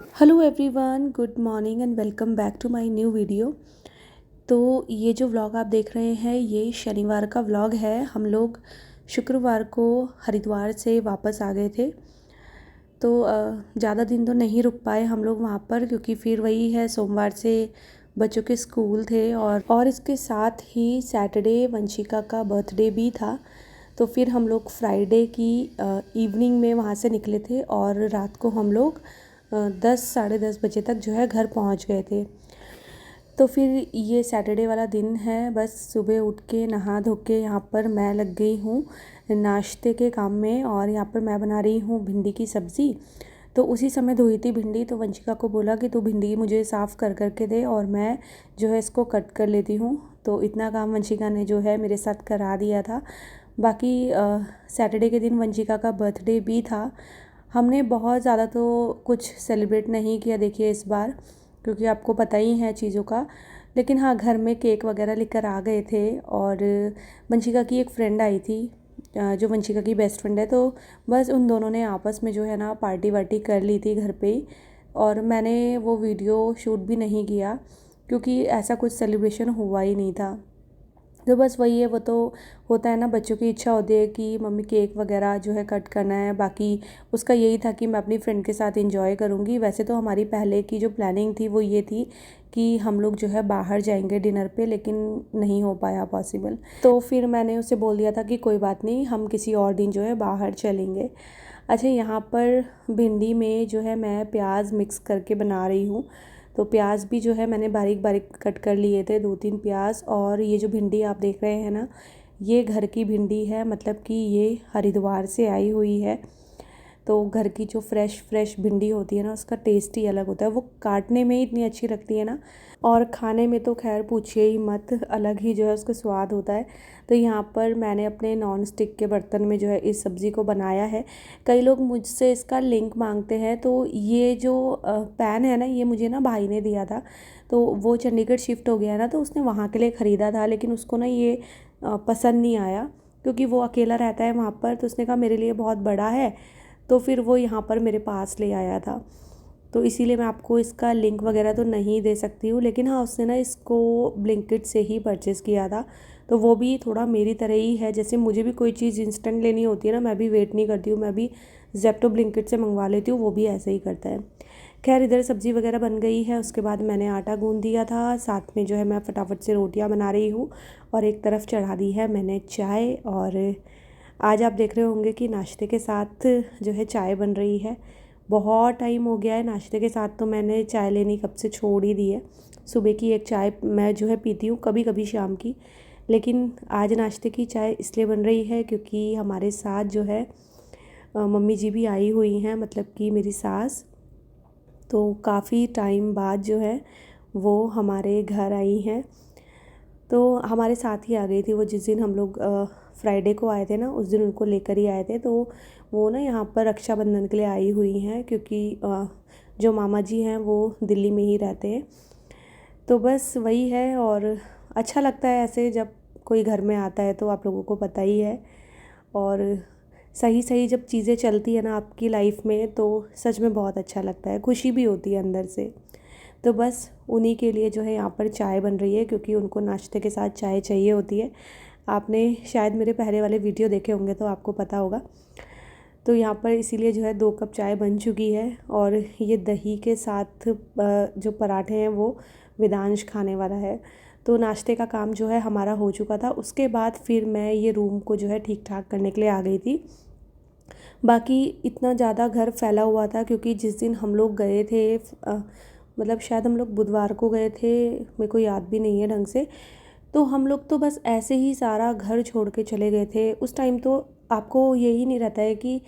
Hello everyone, good morning and welcome back to my new video. तो ये जो vlog आप देख रहे हैं ये शनिवार का व्लॉग है। हम लोग शुक्रवार को हरिद्वार से वापस आ गए थे। तो ज़्यादा दिन तो नहीं रुक पाए हम लोग वहाँ पर, क्योंकि फिर वही है, सोमवार से बच्चों के स्कूल थे और इसके साथ ही सैटरडे वंशिका का बर्थडे भी था। तो फिर हम लोग फ्राइडे की इवनिंग में वहाँ से निकले थे और रात को हम लोग 10 साढ़े 10 बजे तक जो है घर पहुँच गए थे। तो फिर ये सैटरडे वाला दिन है। बस सुबह उठ के नहा धो के यहाँ पर मैं लग गई हूँ नाश्ते के काम में, और यहाँ पर मैं बना रही हूँ भिंडी की सब्ज़ी। तो उसी समय धोई थी भिंडी, तो वंशिका को बोला कि तू भिंडी मुझे साफ़ कर करके दे और मैं जो है इसको कट कर लेती हूँ। तो इतना काम वंशिका ने जो है मेरे साथ करा दिया था। बाकी सैटरडे के दिन वंशिका का बर्थडे भी था। हमने बहुत ज़्यादा तो कुछ सेलिब्रेट नहीं किया देखिए इस बार, क्योंकि आपको पता ही है चीज़ों का। लेकिन हाँ, घर में केक वगैरह लेकर आ गए थे और वंशिका की एक फ्रेंड आई थी, जो वंशिका की बेस्ट फ्रेंड है। तो बस उन दोनों ने आपस में जो है ना पार्टी वार्टी कर ली थी घर पे ही। और मैंने वो वीडियो शूट भी नहीं किया, क्योंकि ऐसा कुछ सेलिब्रेशन हुआ ही नहीं था। तो बस वही है, वो तो होता है ना, बच्चों की इच्छा होती है कि मम्मी केक वगैरह जो है कट करना है। बाकी उसका यही था कि मैं अपनी फ्रेंड के साथ एंजॉय करूँगी। वैसे तो हमारी पहले की जो प्लानिंग थी वो ये थी कि हम लोग जो है बाहर जाएंगे डिनर पे, लेकिन नहीं हो पाया पॉसिबल। तो फिर मैंने उसे बोल दिया था कि कोई बात नहीं, हम किसी और दिन जो है बाहर चलेंगे। अच्छा, यहाँ पर भिंडी में जो है मैं प्याज मिक्स करके बना रही हूँ। तो प्याज भी जो है मैंने बारीक बारीक कट कर लिए थे, 2-3 प्याज। और ये जो भिंडी आप देख रहे हैं ना, ये घर की भिंडी है, मतलब कि ये हरिद्वार से आई हुई है। तो घर की जो फ्रेश फ्रेश भिंडी होती है ना, उसका टेस्ट ही अलग होता है। वो काटने में ही इतनी अच्छी लगती है ना, और खाने में तो खैर पूछिए ही मत, अलग ही जो है उसका स्वाद होता है। तो यहाँ पर मैंने अपने नॉन स्टिक के बर्तन में जो है इस सब्ज़ी को बनाया है। कई लोग मुझसे इसका लिंक मांगते हैं। तो ये जो पैन है ना, ये मुझे ना भाई ने दिया था। तो वो चंडीगढ़ शिफ्ट हो गया है ना, तो उसने वहाँ के लिए ख़रीदा था, लेकिन उसको ना ये पसंद नहीं आया, क्योंकि वो अकेला रहता है वहाँ पर। तो उसने कहा मेरे लिए बहुत बड़ा है, तो फिर वो यहाँ पर मेरे पास ले आया था। तो इसीलिए मैं आपको इसका लिंक वगैरह तो नहीं दे सकती हूँ, लेकिन हाँ, उसने ना इसको ब्लिंकिट से ही परचेज़ किया था। तो वो भी थोड़ा मेरी तरह ही है, जैसे मुझे भी कोई चीज़ इंस्टेंट लेनी होती है ना, मैं भी वेट नहीं करती हूँ, मैं भी ज़ेप्टो ब्लिंकिट से मंगवा लेती हूँ, वो भी ऐसे ही करता है। खैर, इधर सब्ज़ी वगैरह बन गई है। उसके बाद मैंने आटा गूँध दिया था, साथ में जो है मैं फटाफट से रोटियाँ बना रही हूँ, और एक तरफ चढ़ा दी है मैंने चाय। और आज आप देख रहे होंगे कि नाश्ते के साथ जो है चाय बन रही है। बहुत टाइम हो गया है नाश्ते के साथ, तो मैंने चाय लेनी कब से छोड़ ही दी है। सुबह की एक चाय मैं जो है पीती हूँ, कभी कभी शाम की। लेकिन आज नाश्ते की चाय इसलिए बन रही है क्योंकि हमारे साथ जो है मम्मी जी भी आई हुई हैं, मतलब कि मेरी सास। तो काफ़ी टाइम बाद जो है वो हमारे घर आई हैं। तो हमारे साथ ही आ गई थी वो, जिस दिन हम लोग फ्राइडे को आए थे ना, उस दिन उनको लेकर ही आए थे। तो वो ना यहाँ पर रक्षाबंधन के लिए आई हुई हैं, क्योंकि जो मामा जी हैं वो दिल्ली में ही रहते हैं। तो बस वही है, और अच्छा लगता है ऐसे जब कोई घर में आता है, तो आप लोगों को पता ही है। और सही सही जब चीज़ें चलती है ना आपकी लाइफ में, तो सच में बहुत अच्छा लगता है, खुशी भी होती है अंदर से। तो बस उन्हीं के लिए जो है यहाँ पर चाय बन रही है, क्योंकि उनको नाश्ते के साथ चाय चाहिए होती है। आपने शायद मेरे पहले वाले वीडियो देखे होंगे तो आपको पता होगा। तो यहाँ पर इसीलिए जो है 2 कप चाय बन चुकी है, और ये दही के साथ जो पराठे हैं वो वेदांश खाने वाला है। तो नाश्ते का काम जो है हमारा हो चुका था। उसके बाद फिर मैं ये रूम को जो है ठीक ठाक करने के लिए आ गई थी। बाकी इतना ज़्यादा घर फैला हुआ था, क्योंकि जिस दिन हम लोग गए थे मतलब शायद हम लोग बुधवार को गए थे, मेरे को याद भी नहीं है ढंग से। तो हम लोग तो बस ऐसे ही सारा घर छोड़ के चले गए थे। उस टाइम तो आपको यही नहीं रहता है कि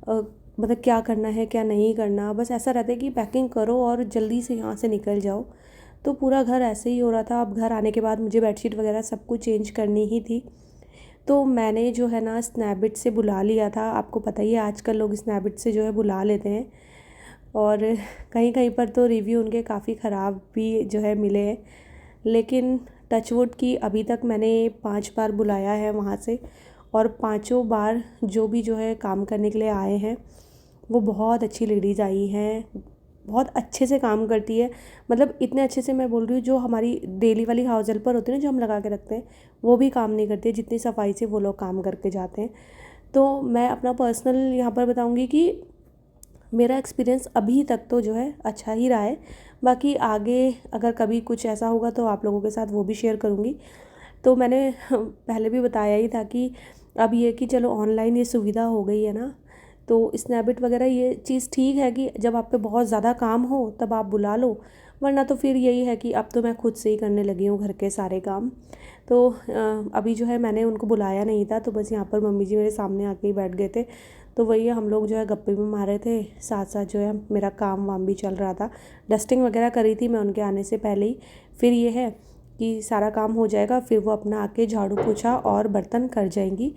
मतलब क्या करना है क्या नहीं करना, बस ऐसा रहता है कि पैकिंग करो और जल्दी से यहाँ से निकल जाओ। तो पूरा घर ऐसे ही हो रहा था। अब घर आने के बाद मुझे बेडशीट वगैरह सब कुछ चेंज करनी ही थी। तो मैंने जो है ना स्नैपडील से बुला लिया था। आपको पता ही है आजकल लोग स्नैपडील से जो है बुला लेते हैं, और कहीं कहीं पर तो रिव्यू उनके काफ़ी ख़राब भी जो है मिले हैं। लेकिन टचवुड की अभी तक मैंने 5 बार बुलाया है वहाँ से, और पाँचों बार जो भी जो है काम करने के लिए आए हैं वो बहुत अच्छी लेडीज़ आई हैं। बहुत अच्छे से काम करती है। मतलब इतने अच्छे से मैं बोल रही हूँ, जो हमारी डेली वाली हाउस हेल्पर होती है ना, जो हम लगा के रखते हैं, वो भी काम नहीं करती है जितनी सफाई से वो लोग काम करके जाते हैं। तो मैं अपना पर्सनल यहाँ पर बताऊँगी कि मेरा एक्सपीरियंस अभी तक तो जो है अच्छा ही रहा है। बाकी आगे अगर कभी कुछ ऐसा होगा तो आप लोगों के साथ वो भी शेयर करूँगी। तो मैंने पहले भी बताया ही था कि अब ये कि चलो ऑनलाइन ये सुविधा हो गई है ना, तो स्नैपडील वगैरह ये चीज़ ठीक है कि जब आप पे बहुत ज़्यादा काम हो तब आप बुला लो, वरना तो फिर यही है कि अब तो मैं खुद से ही करने लगी हूँ घर के सारे काम। तो अभी जो है मैंने उनको बुलाया नहीं था, तो बस यहाँ पर मम्मी जी मेरे सामने आके ही बैठ गए थे। तो वही हम लोग जो है गप्पे भी मार रहे थे, साथ साथ जो है मेरा काम वाम भी चल रहा था। डस्टिंग वगैरह करी थी मैं उनके आने से पहले ही। फिर ये है कि सारा काम हो जाएगा, फिर वो अपना आके झाड़ू पोछा और बर्तन कर जाएंगी।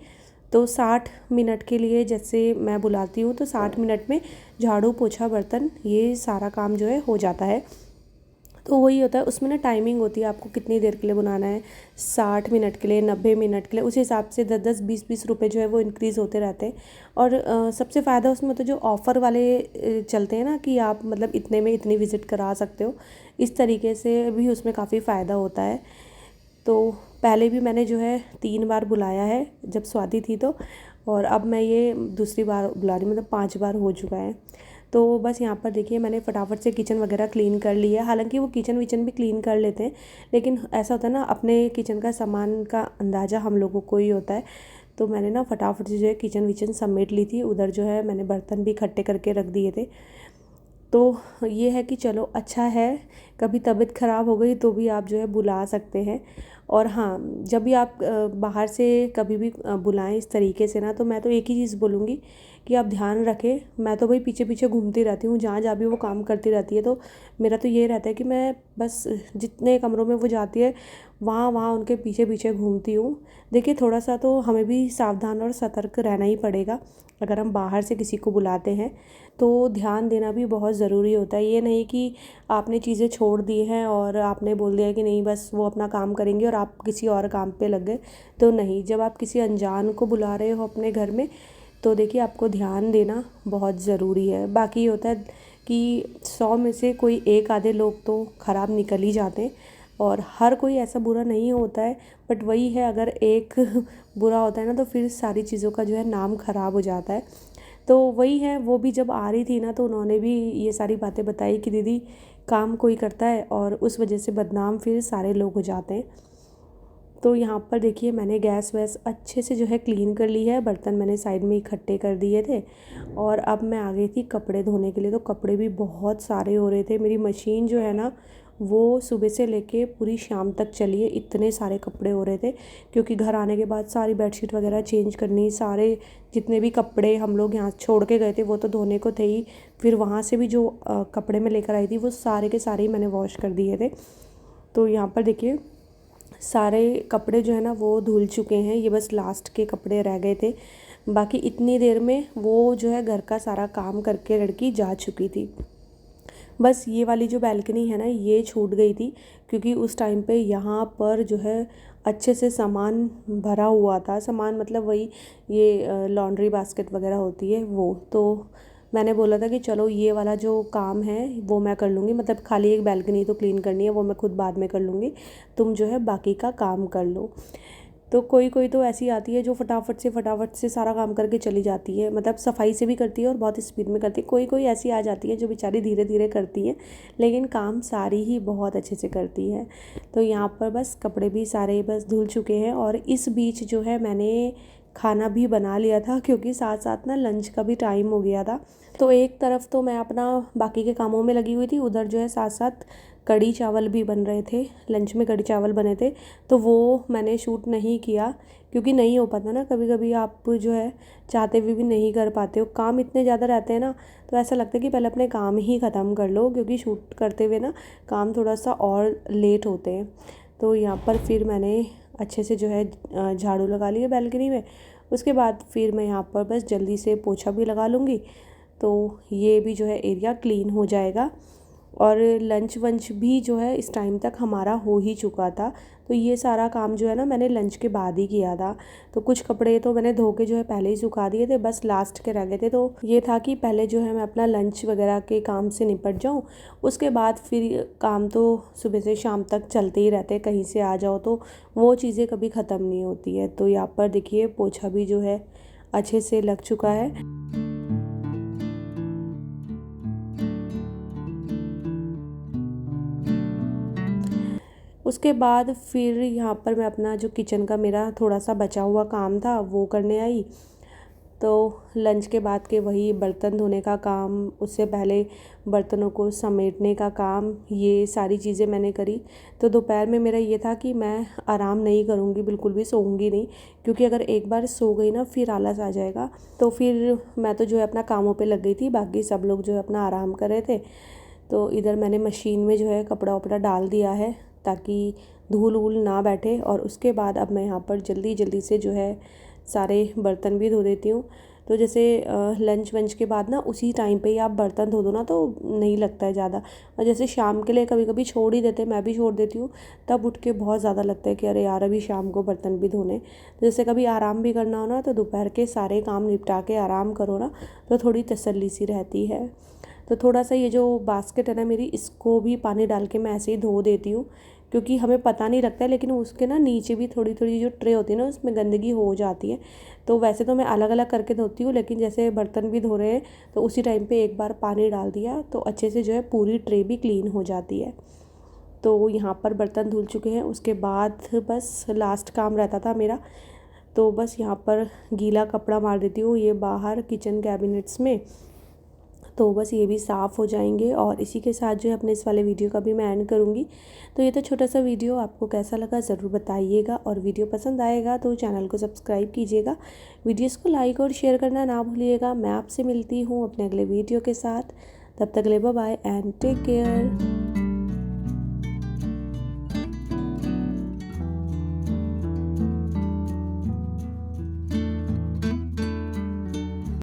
तो 60 मिनट के लिए जैसे मैं बुलाती हूँ तो 60 मिनट में झाड़ू पोछा बर्तन ये सारा काम जो है हो जाता है। तो वही होता है, उसमें ना टाइमिंग होती है आपको कितनी देर के लिए बनाना है, 60 मिनट के लिए, 90 मिनट के लिए, उस हिसाब से 10-10 20-20 रुपये जो है वो इंक्रीज़ होते रहते हैं। और सबसे फ़ायदा उसमें तो जो ऑफ़र वाले चलते हैं ना कि आप मतलब इतने में इतनी विज़िट करा सकते हो, इस तरीके से भी उसमें काफ़ी फ़ायदा होता है। तो पहले भी मैंने जो है 3 बार बुलाया है जब स्वाति थी तो, और अब मैं ये दूसरी बार बुला रही हूँ, मतलब 5 बार हो चुका है। तो बस यहाँ पर देखिए मैंने फटाफट से किचन वगैरह क्लीन कर लिया है। हालांकि वो किचन विचन भी क्लीन कर लेते हैं, लेकिन ऐसा होता है ना, अपने किचन का सामान का अंदाज़ा हम लोगों को ही होता है। तो मैंने ना फटाफट से जो है किचन विचन समेट ली थी, उधर जो है मैंने बर्तन भी इकट्ठे करके रख दिए थे। तो ये है कि चलो अच्छा है, कभी तबीयत ख़राब हो गई तो भी आप जो है बुला सकते हैं। और हाँ, जब भी आप बाहर से कभी भी बुलाएं इस तरीके से ना, तो मैं तो एक ही चीज़ बोलूँगी कि आप ध्यान रखें। मैं तो भाई पीछे पीछे घूमती रहती हूँ, जहाँ जहाँ भी वो काम करती रहती है, तो मेरा तो ये रहता है कि मैं बस जितने कमरों में वो जाती है वहाँ वहाँ उनके पीछे पीछे घूमती हूँ। देखिए थोड़ा सा तो हमें भी सावधान और सतर्क रहना ही पड़ेगा। अगर हम बाहर से किसी को बुलाते हैं तो ध्यान देना भी बहुत ज़रूरी होता है। ये नहीं कि आपने चीज़ें छोड़ दी हैं और आपने बोल दिया कि नहीं बस वो अपना काम करेंगे और आप किसी और काम पे लग गए, तो नहीं। जब आप किसी अनजान को बुला रहे हो अपने घर में, तो देखिए आपको ध्यान देना बहुत ज़रूरी है। बाकी ये होता है कि 100 में से कोई एक आधे लोग तो ख़राब निकल ही जाते हैं, और हर कोई ऐसा बुरा नहीं होता है। बट वही है, अगर एक बुरा होता है ना, तो फिर सारी चीज़ों का जो है नाम ख़राब हो जाता है। तो वही है, वो भी जब आ रही थी ना, तो उन्होंने भी ये सारी बातें बताई कि दीदी काम कोई करता है और उस वजह से बदनाम फिर सारे लोग हो जाते हैं। तो यहाँ पर देखिए मैंने गैस वैस अच्छे से जो है क्लीन कर ली है, बर्तन मैंने साइड में इकट्ठे कर दिए थे, और अब मैं आ गई थी कपड़े धोने के लिए। तो कपड़े भी बहुत सारे हो रहे थे, मेरी मशीन जो है ना वो सुबह से लेके पूरी शाम तक चली है, इतने सारे कपड़े हो रहे थे। क्योंकि घर आने के बाद सारी बेडशीट वगैरह चेंज करनी, सारे जितने भी कपड़े हम लोग यहाँ छोड़ के गए थे वो तो धोने को थे ही, फिर वहाँ से भी जो कपड़े मैं लेकर आई थी वो सारे के सारे ही मैंने वॉश कर दिए थे। तो यहाँ पर देखिए सारे कपड़े जो है ना वो धुल चुके हैं, ये बस लास्ट के कपड़े रह गए थे। बाकी इतनी देर में वो जो है घर का सारा काम करके लड़की जा चुकी थी। बस ये वाली जो बैल्कनी है ना ये छूट गई थी, क्योंकि उस टाइम पे यहाँ पर जो है अच्छे से सामान भरा हुआ था। सामान मतलब वही ये लॉन्ड्री बास्केट वगैरह होती है वो। तो मैंने बोला था कि चलो ये वाला जो काम है वो मैं कर लूँगी, मतलब खाली एक बैल्कनी तो क्लीन करनी है, वो मैं खुद बाद में कर लूँगी, तुम जो है बाकी का काम कर लो। तो कोई कोई तो ऐसी आती है जो फटाफट से सारा काम करके चली जाती है, मतलब सफाई से भी करती है और बहुत स्पीड में करती है। कोई कोई ऐसी आ जाती है जो बेचारी धीरे धीरे करती है, लेकिन काम सारी ही बहुत अच्छे से करती है। तो यहाँ पर बस कपड़े भी सारे बस धुल चुके हैं, और इस बीच जो है मैंने खाना भी बना लिया था, क्योंकि साथ साथ ना लंच का भी टाइम हो गया था। तो एक तरफ तो मैं अपना बाकी के कामों में लगी हुई थी, उधर जो है साथ साथ कढ़ी चावल भी बन रहे थे, लंच में कढ़ी चावल बने थे। तो वो मैंने शूट नहीं किया, क्योंकि नहीं हो पाता ना, कभी कभी आप जो है चाहते हुए भी नहीं कर पाते हो, काम इतने ज़्यादा रहते हैं ना, तो ऐसा लगता है कि पहले अपने काम ही ख़त्म कर लो, क्योंकि शूट करते हुए ना काम थोड़ा सा और लेट होते हैं। तो यहाँ पर फिर मैंने अच्छे से जो है झाड़ू लगा लिया बैल्कनी में। उसके बाद फिर मैं यहाँ पर बस जल्दी से पोछा भी लगा लूँगी, तो ये भी जो है एरिया क्लीन हो जाएगा। और लंच वंच भी जो है इस टाइम तक हमारा हो ही चुका था। तो ये सारा काम जो है ना मैंने लंच के बाद ही किया था। तो कुछ कपड़े तो मैंने धो के जो है पहले ही सुखा दिए थे, बस लास्ट के रह गए थे। तो ये था कि पहले जो है मैं अपना लंच वगैरह के काम से निपट जाऊँ, उसके बाद फिर काम तो सुबह से शाम तक चलते ही रहते हैं। कहीं से आ जाओ तो वो चीज़ें कभी ख़त्म नहीं होती है। तो यहाँ पर देखिए पोछा भी जो है अच्छे से लग चुका है। उसके बाद फिर यहाँ पर मैं अपना जो किचन का मेरा थोड़ा सा बचा हुआ काम था वो करने आई। तो लंच के बाद के वही बर्तन धोने का काम, उससे पहले बर्तनों को समेटने का काम, ये सारी चीज़ें मैंने करी। तो दोपहर में मेरा ये था कि मैं आराम नहीं करूँगी, बिल्कुल भी सोऊंगी नहीं, क्योंकि अगर एक बार सो गई ना फिर आलस आ जाएगा। तो फिर मैं तो जो है अपना कामों पे लग गई थी, बाकी सब लोग जो है अपना आराम कर रहे थे। तो इधर मैंने मशीन में जो है कपड़ा वपड़ा डाल दिया है ताकि धूल वूल ना बैठे। और उसके बाद अब मैं यहाँ पर जल्दी जल्दी से जो है सारे बर्तन भी धो देती हूँ। तो जैसे लंच वंच के बाद ना उसी टाइम पे ही आप बर्तन धो दो ना तो नहीं लगता है ज़्यादा। और जैसे शाम के लिए कभी कभी छोड़ ही देते, मैं भी छोड़ देती हूँ, तब उठ के बहुत ज़्यादा लगता है कि अरे यार अभी शाम को बर्तन भी धोने। तो जैसे कभी आराम भी करना हो ना तो दोपहर के सारे काम निपटा के आराम करो ना तो थोड़ी तसल्ली सी रहती है। तो थोड़ा सा ये जो बास्केट है ना मेरी, इसको भी पानी डाल के मैं ऐसे ही धो देती हूँ, क्योंकि हमें पता नहीं लगता है लेकिन उसके ना नीचे भी थोड़ी थोड़ी जो ट्रे होती है ना उसमें गंदगी हो जाती है। तो वैसे तो मैं अलग अलग करके धोती हूँ, लेकिन जैसे बर्तन भी धो रहे हैं तो उसी टाइम पे एक बार पानी डाल दिया तो अच्छे से जो है पूरी ट्रे भी क्लीन हो जाती है। तो यहाँ पर बर्तन धुल चुके हैं, उसके बाद बस लास्ट काम रहता था मेरा। तो बस यहाँ पर गीला कपड़ा मार देती हूँ ये बाहर किचन कैबिनेट्स में, तो बस ये भी साफ़ हो जाएंगे। और इसी के साथ जो है अपने इस वाले वीडियो का भी मैं एंड करूँगी। तो ये तो छोटा सा वीडियो, आपको कैसा लगा ज़रूर बताइएगा, और वीडियो पसंद आएगा तो चैनल को सब्सक्राइब कीजिएगा, वीडियोस को लाइक और शेयर करना ना भूलिएगा। मैं आपसे मिलती हूँ अपने अगले वीडियो के साथ, तब तक के लिए bye bye and take care.